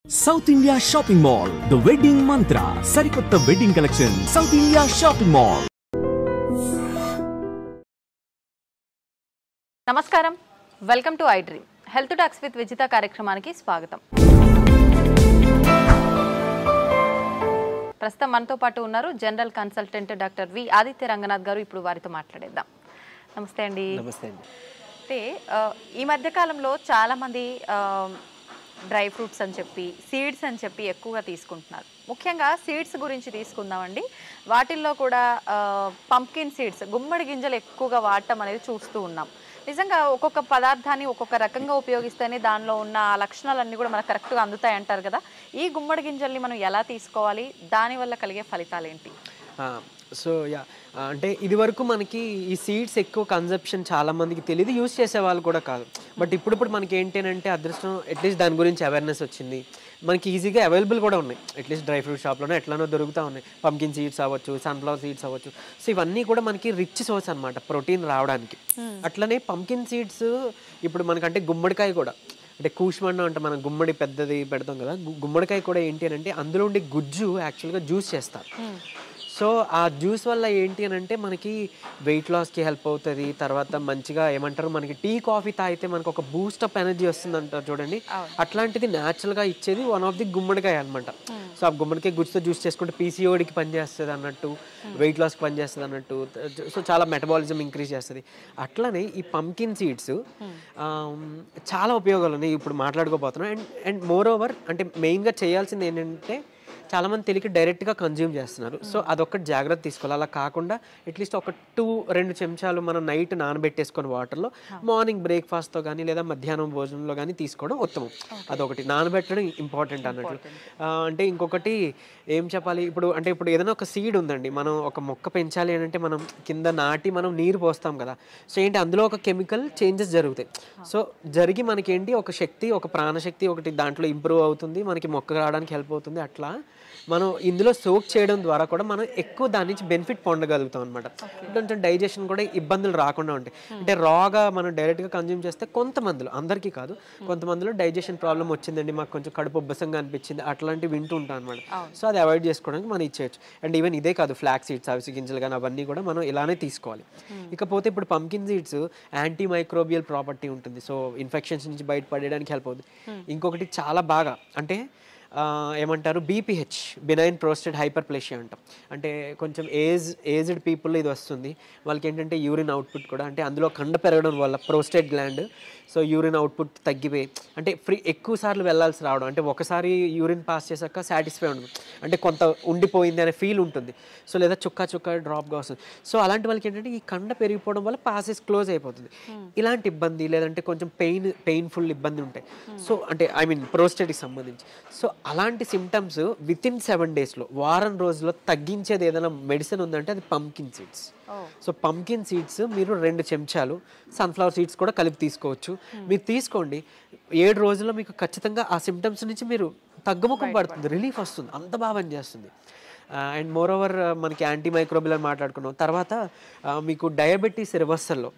South India shopping mall the wedding mantra సరికొత్త wedding collection South India shopping mall. నమస్కారం, welcome to I dream health talks with Vijitha కార్యక్రమానికి స్వాగతం. ప్రస్తుతం మనతో పాటు ఉన్నారు general consultant doctor V Aditya Ranganath గారు. ఇప్పుడు వారితో మాట్లాడేద్దాం. నమస్తే అండి. నమస్తే అండి. అంటే ఈ మధ్యకాలంలో చాలామంది డ్రై ఫ్రూట్స్ అని చెప్పి సీడ్స్ అని చెప్పి ఎక్కువగా తీసుకుంటున్నారు. ముఖ్యంగా సీడ్స్ గురించి తీసుకుందామండి. వాటిల్లో కూడా పంప్కిన్ సీడ్స్, గుమ్మడి గింజలు ఎక్కువగా వాడటం అనేది చూస్తూ ఉన్నాం. నిజంగా ఒక్కొక్క పదార్థాన్ని ఒక్కొక్క రకంగా ఉపయోగిస్తేనే దానిలో ఉన్న లక్షణాలన్నీ కూడా మనకు కరెక్ట్గా అందుతాయి అంటారు కదా. ఈ గుమ్మడి గింజల్ని మనం ఎలా తీసుకోవాలి, దానివల్ల కలిగే ఫలితాలు ఏంటి? సో అంటే ఇది వరకు మనకి ఈ సీడ్స్ ఎక్కువ కన్సెప్షన్ చాలా మందికి తెలియదు, యూస్ చేసే వాళ్ళు కూడా కాదు. బట్ ఇప్పుడు మనకి ఏంటంటే అదృష్టం, అట్లీస్ట్ దాని గురించి అవేర్నెస్ వచ్చింది. మనకి ఈజీగా అవైలబుల్ కూడా ఉన్నాయి. అట్లీస్ట్ డ్రై ఫ్రూట్ షాప్లోనే ఎట్లానో దొరుకుతూ ఉన్నాయి. పంకిన్ సీడ్స్ అవ్వచ్చు, సన్ఫ్లవర్ సీడ్స్ అవ్వచ్చు. సో ఇవన్నీ కూడా మనకి రిచ్ సోర్స్ అనమాట ప్రోటీన్ రావడానికి. అట్లనే పంకిన్ సీడ్స్ ఇప్పుడు మనకంటే గుమ్మడికాయ కూడా, అంటే కూష్మన్నం అంటే మనం గుమ్మడి పెద్దది పెడతాం కదా, గుమ్మడికాయ కూడా ఏంటి అంటే అందులో ఉండే గుజ్జు యాక్చువల్గా జ్యూస్ చేస్తారు. సో ఆ జ్యూస్ వల్ల ఏంటి అని అంటే మనకి వెయిట్ లాస్కి హెల్ప్ అవుతుంది. తర్వాత మంచిగా ఏమంటారు, మనకి టీ కాఫీ తాగితే మనకు ఒక బూస్టప్ ఎనర్జీ వస్తుంది అంటారు చూడండి, అట్లాంటిది న్యాచురల్గా ఇచ్చేది వన్ ఆఫ్ ది గుమ్మడికాయ అనమాట. సో ఆ గుమ్మడికాయ గుజ్జుతో జ్యూస్ చేసుకుంటే పీసీఓడికి పనిచేస్తుంది అన్నట్టు, వెయిట్ లాస్కి పనిచేస్తుంది అన్నట్టు. సో చాలా మెటబాలిజం ఇంక్రీజ్ చేస్తుంది. అట్లనే ఈ పంకిన్ సీడ్స్ చాలా ఉపయోగాలు ఉన్నాయి, ఇప్పుడు మాట్లాడుకోబోతున్నాం. అండ్ మోర్ ఓవర్ అంటే మెయిన్గా చేయాల్సింది ఏంటంటే చాలామంది తెలియక డైరెక్ట్గా కన్జ్యూమ్ చేస్తున్నారు. సో అదొక్కటి జాగ్రత్త తీసుకోవాలి. అలా కాకుండా అట్లీస్ట్ ఒక 2 చెంచాలు మనం నైట్ నానబెట్టేసుకొని వాటర్లో మార్నింగ్ బ్రేక్ఫాస్ట్తో కానీ లేదా మధ్యాహ్నం భోజనంలో కానీ తీసుకోవడం ఉత్తమం. అదొకటి, నానబెట్టడం ఇంపార్టెంట్ అన్నట్లు. అంటే ఇంకొకటి ఏం చెప్పాలి, ఇప్పుడు ఏదైనా ఒక సీడ్ ఉందండి, మనం ఒక మొక్క పెంచాలి అని అంటే మనం కింద నాటి మనం నీరు పోస్తాం కదా. సో ఏంటి, అందులో ఒక కెమికల్ చేంజెస్ జరుగుతాయి. సో జరిగి మనకేంటి ఒక శక్తి, ఒక ప్రాణశక్తి ఒకటి దాంట్లో ఇంప్రూవ్ అవుతుంది, మనకి మొక్క రావడానికి హెల్ప్ అవుతుంది. అట్లా మనం ఇందులో సోక్ చేయడం ద్వారా కూడా మనం ఎక్కువ దాని నుంచి బెనిఫిట్ పొందగలుగుతాం అనమాట. కొంచెం డైజెషన్ కూడా ఇబ్బందులు రాకుండా ఉంటాయి. అంటే రాగా మనం డైరెక్ట్గా కన్జ్యూమ్ చేస్తే కొంతమందిలో, అందరికీ కాదు, కొంతమందిలో డైజెషన్ ప్రాబ్లం వచ్చిందండి, మాకు కొంచెం కడుపు ఉబ్బసంగా అనిపించింది, అట్లాంటివి వింటూ ఉంటాం అనమాట. సో అది అవాయిడ్ చేసుకోవడానికి మనం ఇచ్చేయచ్చు. అండ్ ఈవెన్ ఇదే కాదు, ఫ్లాక్ సీడ్స్, అవిసె గింజలు కానీ అవన్నీ కూడా మనం ఇలానే తీసుకోవాలి. ఇకపోతే ఇప్పుడు pumpkin seeds anti microbial property ఉంటుంది. సో ఇన్ఫెక్షన్స్ నుంచి బయటపడడానికి హెల్ప్ అవుతుంది. ఇంకొకటి చాలా బాగా అంటే ఏమంటారు, బీపీహెచ్, బినైన్ ప్రోస్టేట్ హైపర్ప్లేషియా అంటాం. అంటే కొంచెం ఏజ్డ్ పీపుల్ ఇది వస్తుంది. వాళ్ళకి ఏంటంటే యూరిన్ అవుట్పుట్ కూడా, అంటే అందులో కండ పెరగడం వల్ల prostate gland, so urine output తగ్గిపోయి అంటే ఎక్కువ సార్లు వెళ్ళాల్సి రావడం, అంటే ఒకసారి యూరిన్ పాస్ చేశాక సాటిస్ఫై ఉండదు, అంటే కొంత ఉండిపోయింది అనే ఫీల్ ఉంటుంది. సో లేదా చుక్క డ్రాప్గా వస్తుంది. సో అలాంటి వాళ్ళకి ఏంటంటే ఈ కండ పెరిగిపోవడం వల్ల పాసెస్ క్లోజ్ అయిపోతుంది. ఇలాంటి ఇబ్బంది, లేదంటే కొంచెం పెయిన్ఫుల్ ఇబ్బంది ఉంటాయి. సో అంటే ప్రోస్టేట్కి సంబంధించి. సో అలాంటి సిమ్టమ్స్ వితిన్ 7 daysలో, వారం రోజుల్లో తగ్గించేది ఏదైనా మెడిసిన్ ఉందంటే అది pumpkin seeds. So pumpkin seeds మీరు 2 చెంచాలు, సన్ఫ్లవర్ సీడ్స్ కూడా కలిపి తీసుకోవచ్చు. మీరు తీసుకోండి, 7 రోజుల్లో మీకు ఖచ్చితంగా ఆ సిమ్టమ్స్ నుంచి మీరు తగ్గుముఖం పడుతుంది, రిలీఫ్ వస్తుంది, అంత బాగా పనిచేస్తుంది. అండ్ మోర్ ఓవర్ మనకి యాంటీ మైక్రోబియల్ అని మాట్లాడుకున్నాం. తర్వాత మీకు డయాబెటీస్ రివర్సల్లో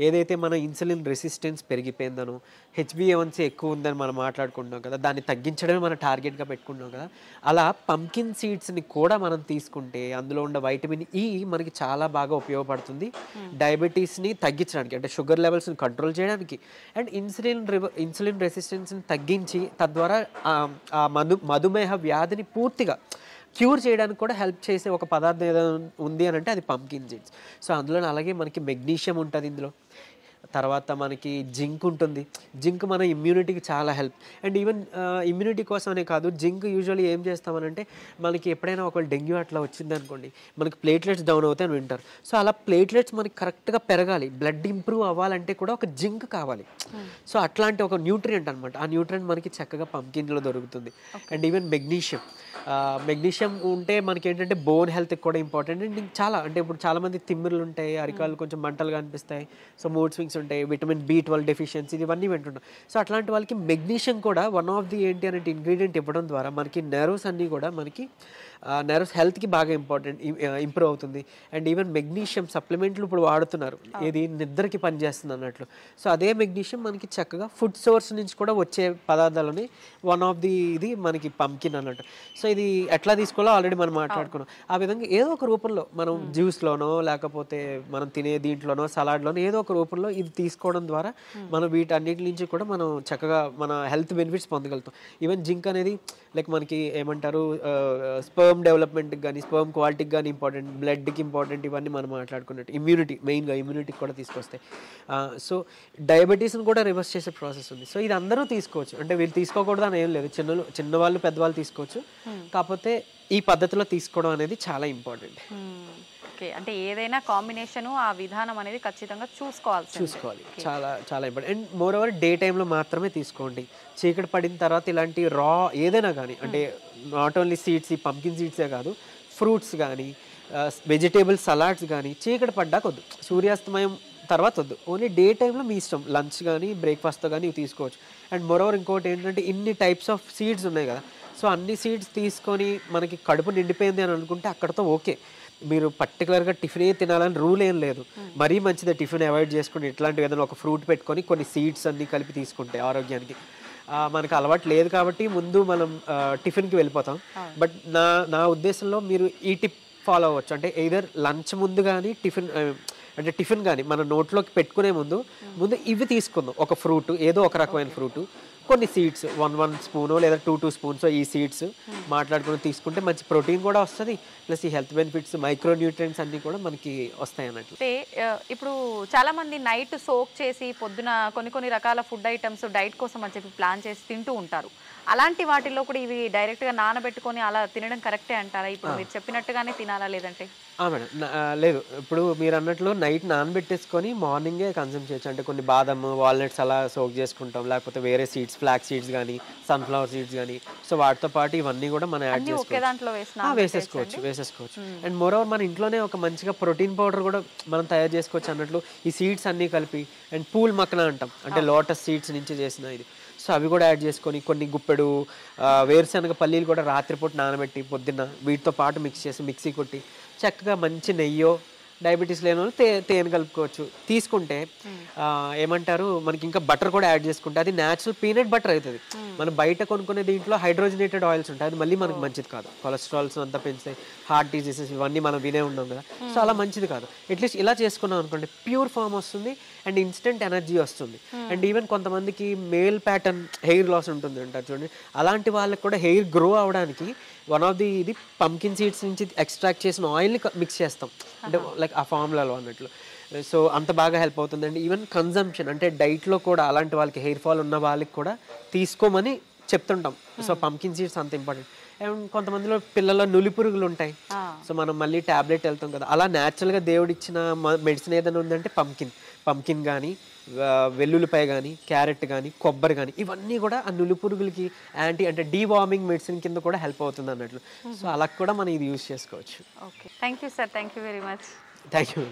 ఏదైతే మన ఇన్సులిన్ రెసిస్టెన్స్ పెరిగిపోయిందనో, హెచ్బిఏవన్సీ ఎక్కువ ఉందని మనం మాట్లాడుకుంటున్నాం కదా, దాన్ని తగ్గించడమే మన టార్గెట్గా పెట్టుకుంటున్నాం కదా. అలా పంకిన్ సీడ్స్ని కూడా మనం తీసుకుంటే అందులో ఉన్న వైటమిన్ ఈ మనకి చాలా బాగా ఉపయోగపడుతుంది డయాబెటీస్ని తగ్గించడానికి, అంటే షుగర్ లెవెల్స్ని కంట్రోల్ చేయడానికి, అండ్ ఇన్సులిన్ రెసిస్టెన్స్ని తగ్గించి తద్వారా ఆ మధుమేహ వ్యాధిని పూర్తిగా క్యూర్ చేయడానికి కూడా హెల్ప్ చేసే ఒక పదార్థం ఏదైనా ఉంది అని అంటే అది పంకిన్ సీడ్స్. సో అందులో అలాగే మనకి మెగ్నీషియం ఉంటుంది ఇందులో, తర్వాత మనకి జింక్ ఉంటుంది. జింక్ మన ఇమ్యూనిటీకి చాలా హెల్ప్. అండ్ ఈవెన్ ఇమ్యూనిటీ కోసమనే కాదు, జింక్ యూజువల్లీ ఏం చేస్తామనంటే మనకి ఎప్పుడైనా ఒక డెంగ్యూ అట్లా వచ్చింది అనుకోండి, మనకి ప్లేట్లెట్స్ డౌన్ అవుతాయని వింటారు. సో అలా ప్లేట్లెట్స్ మనకి కరెక్ట్గా పెరగాలి, బ్లడ్ ఇంప్రూవ్ అవ్వాలంటే కూడా ఒక జింక్ కావాలి. సో అట్లాంటి ఒక న్యూట్రియంట్ అనమాట, ఆ న్యూట్రియంట్ మనకి చక్కగా పంకిన్లో దొరుకుతుంది. అండ్ ఈవెన్ మెగ్నీషియం ఉంటే మనకి ఏంటంటే బోన్ హెల్త్కి కూడా ఇంపార్టెంట్. అండ్ చాలా అంటే ఇప్పుడు చాలామంది తిమ్మిర్లు ఉంటాయి, అరికాలు కొంచెం మంటలుగా అనిపిస్తాయి, సో మూడ్ స్వింగ్స్ ఉంటాయి, విటమిన్ B12 డెఫిషియన్సీ ఇవన్నీ వింటుంటాం. సో అట్లాంటి వాళ్ళకి మెగ్నీషియం కూడా వన్ ఆఫ్ ది ఏంటి అంటే ఇంగ్రీడియంట్ ఇవ్వడం ద్వారా మనకి నెర్వ్స్ అన్నీ కూడా మనకి నెర్వ్స్ హెల్త్కి బాగా ఇంప్రూవ్ అవుతుంది. అండ్ ఈవెన్ మెగ్నీషియం సప్లిమెంట్లు ఇప్పుడు వాడుతున్నారు, ఇది నిద్రకి పనిచేస్తుంది అన్నట్లు. సో అదే మెగ్నీషియం మనకి చక్కగా ఫుడ్ సోర్స్ నుంచి కూడా వచ్చే పదార్థాలని వన్ ఆఫ్ ది ఇది మనకి పంకిన్ అన్నట్టు. సో ఇది ఎట్లా తీసుకోవాలో ఆల్రెడీ మనం మాట్లాడుకున్నాం. ఆ విధంగా ఏదో ఒక రూపంలో మనం జ్యూస్లోనో లేకపోతే మనం తినే దీంట్లోనో సలాడ్లోనో ఏదో ఒక రూపంలో ఇది తీసుకోవడం ద్వారా మనం వీటన్నిటి నుంచి కూడా మనం చక్కగా మన హెల్త్ బెనిఫిట్స్ పొందగలుగుతాం. ఈవెన్ జింక్ అనేది లైక్ మనకి ఏమంటారు స్పర్మ్ డెవలప్మెంట్కి కానీ స్పర్మ్ క్వాలిటీకి కానీ ఇంపార్టెంట్, బ్లడ్కి ఇంపార్టెంట్, ఇవన్నీ మనం మాట్లాడుకున్నట్టు ఇమ్యూనిటీ మెయిన్గా ఇమ్యూనిటీకి కూడా తీసుకొస్తాయి. సో డయాబెటీస్ని కూడా రివర్స్ చేసే ప్రాసెస్ ఉంది. సో ఇది అందరూ తీసుకోవచ్చు, అంటే వీళ్ళు తీసుకోకూడదు అని ఏం లేదు, చిన్నవాళ్ళు పెద్దవాళ్ళు తీసుకోవచ్చు. కాకపోతే ఈ పద్ధతిలో తీసుకోవడం అనేది చాలా ఇంపార్టెంట్. ఓకే, అంటే ఏదైనా కాంబినేషను ఆ విధానం అనేది ఖచ్చితంగా చూసుకోవాలి, చాలా చాలా important. And more over day టైంలో మాత్రమే తీసుకోండి. చీకటి పడిన తర్వాత ఇలాంటి రా ఏదైనా కానీ, అంటే నాట్ ఓన్లీ సీడ్స్, ఈ పంకిన్ సీడ్సే కాదు, ఫ్రూట్స్ కానీ వెజిటేబుల్ సలాడ్స్ కానీ చీకటి పడ్డాక వద్దు, సూర్యాస్తమయం తర్వాత వద్దు. ఓన్లీ డే టైంలో మీ ఇష్టం, లంచ్ కానీ బ్రేక్ఫాస్ట్తో కానీ ఇవి తీసుకోవచ్చు. అండ్ మోర్ ఓవర్ ఇంకోటి ఏంటంటే ఇన్ని టైప్స్ ఆఫ్ సీడ్స్ ఉన్నాయి కదా, సో అన్ని సీడ్స్ తీసుకొని మనకి కడుపు నిండిపోయింది అని అనుకుంటే అక్కడతో ఓకే. మీరు పర్టికులర్గా టిఫినే తినాలని రూల్ ఏం లేదు. మరీ మంచిదే టిఫిన్ అవాయిడ్ చేసుకుని ఇట్లాంటివి ఏదైనా ఒక ఫ్రూట్ పెట్టుకొని కొన్ని సీడ్స్ అన్నీ కలిపి తీసుకుంటే ఆరోగ్యానికి. మనకు అలవాటు లేదు కాబట్టి ముందు మనం టిఫిన్కి వెళ్ళిపోతాం. బట్ నా ఉద్దేశంలో మీరు ఈ టిప్ ఫాలో అవ్వచ్చు. అంటే ఎయిదర్ లంచ్ ముందు కానీ టిఫిన్ కానీ మన నోట్లోకి పెట్టుకునే ముందు ఇవి తీసుకుందాం. ఒక ఫ్రూట్, ఏదో ఒక రకమైన ఫ్రూటు, కొన్ని సీడ్స్ 1 స్పూను లేదా 2 స్పూన్స్ ఈ సీడ్స్ మాట్లాడుకుని తీసుకుంటే మంచి ప్రోటీన్ కూడా వస్తుంది, ప్లస్ ఈ హెల్త్ బెనిఫిట్స్ మైక్రో న్యూట్రియంట్స్ అన్నీ కూడా మనకి వస్తాయి అన్నట్లు. అంటే ఇప్పుడు చాలా మంది నైట్ సోక్ చేసి పొద్దున కొన్ని రకాల ఫుడ్ ఐటమ్స్ డైట్ కోసం అని చెప్పి ప్లాన్ చేసి తింటూ ఉంటారు. అలాంటి వాటిల్లో కూడా ఇవి డైరెక్ట్గా నానబెట్టుకొని అలా తినడం కరెక్టే అంటారా? ఇప్పుడు మీరు చెప్పినట్టుగానే తినాలా లేదంటే? మేడం లేదు, ఇప్పుడు మీరు అన్నట్లు నైట్ నానబెట్టేసుకొని మార్నింగే కన్జ్యూమ్ చేయొచ్చు. అంటే కొన్ని బాదం, వాల్నట్స్ అలా సోక్ చేసుకుంటాం, లేకపోతే వేరే సీడ్స్, ఫ్లాక్ సీడ్స్ కానీ సన్ఫ్లవర్ సీడ్స్ కానీ, సో వాటితో పాటు ఇవన్నీ కూడా మనం యాడ్ వేసేసుకోవచ్చు. అండ్ మోర్ ఓవర్ మన ఇంట్లోనే ఒక మంచిగా ప్రోటీన్ పౌడర్ కూడా మనం తయారు చేసుకోవచ్చు అన్నట్లు. ఈ సీడ్స్ అన్నీ కలిపి అండ్ పూల్ మక్కన అంటాం, అంటే లోటస్ సీడ్స్ నుంచి చేసిన ఇది, సో అవి కూడా యాడ్ చేసుకొని కొన్ని గుప్పెడు వేరుశనగ పల్లీలు కూడా రాత్రిపూట నానబెట్టి పొద్దున్న వీటితో పాటు మిక్స్ చేసి మిక్సీ కొట్టి చక్కగా మంచి నెయ్యో, డయాబెటీస్ లేని వాళ్ళు తేనె కలుపుకోవచ్చు. తీసుకుంటే ఏమంటారు మనకి ఇంకా బటర్ కూడా యాడ్ చేసుకుంటే అది న్యాచురల్ పీనట్ బటర్ అవుతుంది. మనం బయట కొనుక్కునే దీంట్లో హైడ్రోజనేటెడ్ ఆయిల్స్ ఉంటాయి, అది మళ్ళీ మనకు మంచిది కాదు, కొలెస్ట్రాల్స్ అంతా పెంచుతాయి, హార్ట్ డిసీజెస్ ఇవన్నీ మనం వినే ఉన్నాం కదా, సో అలా మంచిది కాదు. అట్లీస్ట్ ఇలా చేసుకున్నాం అనుకోండి, ప్యూర్ ఫామ్ వస్తుంది అండ్ ఇన్స్టెంట్ ఎనర్జీ వస్తుంది. అండ్ ఈవెన్ కొంతమందికి మేల్ ప్యాటర్న్ హెయిర్ లాస్ ఉంటుంది అంటారు చూడండి, అలాంటి వాళ్ళకి కూడా హెయిర్ గ్రో అవడానికి వన్ ఆఫ్ ది ఇది పంకిన్ సీడ్స్ నుంచి ఎక్స్ట్రాక్ట్ చేసిన ఆయిల్ని మిక్స్ చేస్తాం, అంటే లైక్ ఆ ఫార్ములాలో అన్నట్లు. సో అంత బాగా హెల్ప్ అవుతుందండి. ఈవెన్ కన్జంప్షన్ అంటే డైట్లో కూడా అలాంటి వాళ్ళకి హెయిర్ ఫాల్ ఉన్న వాళ్ళకి కూడా తీసుకోమని చెప్తుంటాం. సో పంకిన్ సీడ్స్ అంత ఇంపార్టెంట్. అండ్ కొంతమందిలో పిల్లల్లో నులి పురుగులు ఉంటాయి, సో మనం మళ్ళీ ట్యాబ్లెట్ వెళ్తాం కదా, అలా న్యాచురల్గా దేవుడు ఇచ్చిన మెడిసిన్ ఏదైనా ఉందంటే పంకిన్ కానీ, వెల్లుల్లిపాయ కానీ, క్యారెట్ కానీ, కొబ్బరి కానీ, ఇవన్నీ కూడా ఆ నులి పురుగులకి అంటే డీవార్మింగ్ మెడిసిన్ కింద కూడా హెల్ప్ అవుతుంది అన్నట్లు. సో అలా కూడా మనం ఇది యూజ్ చేసుకోవచ్చు. Okay, thank you sir, thank you very much. Thank you.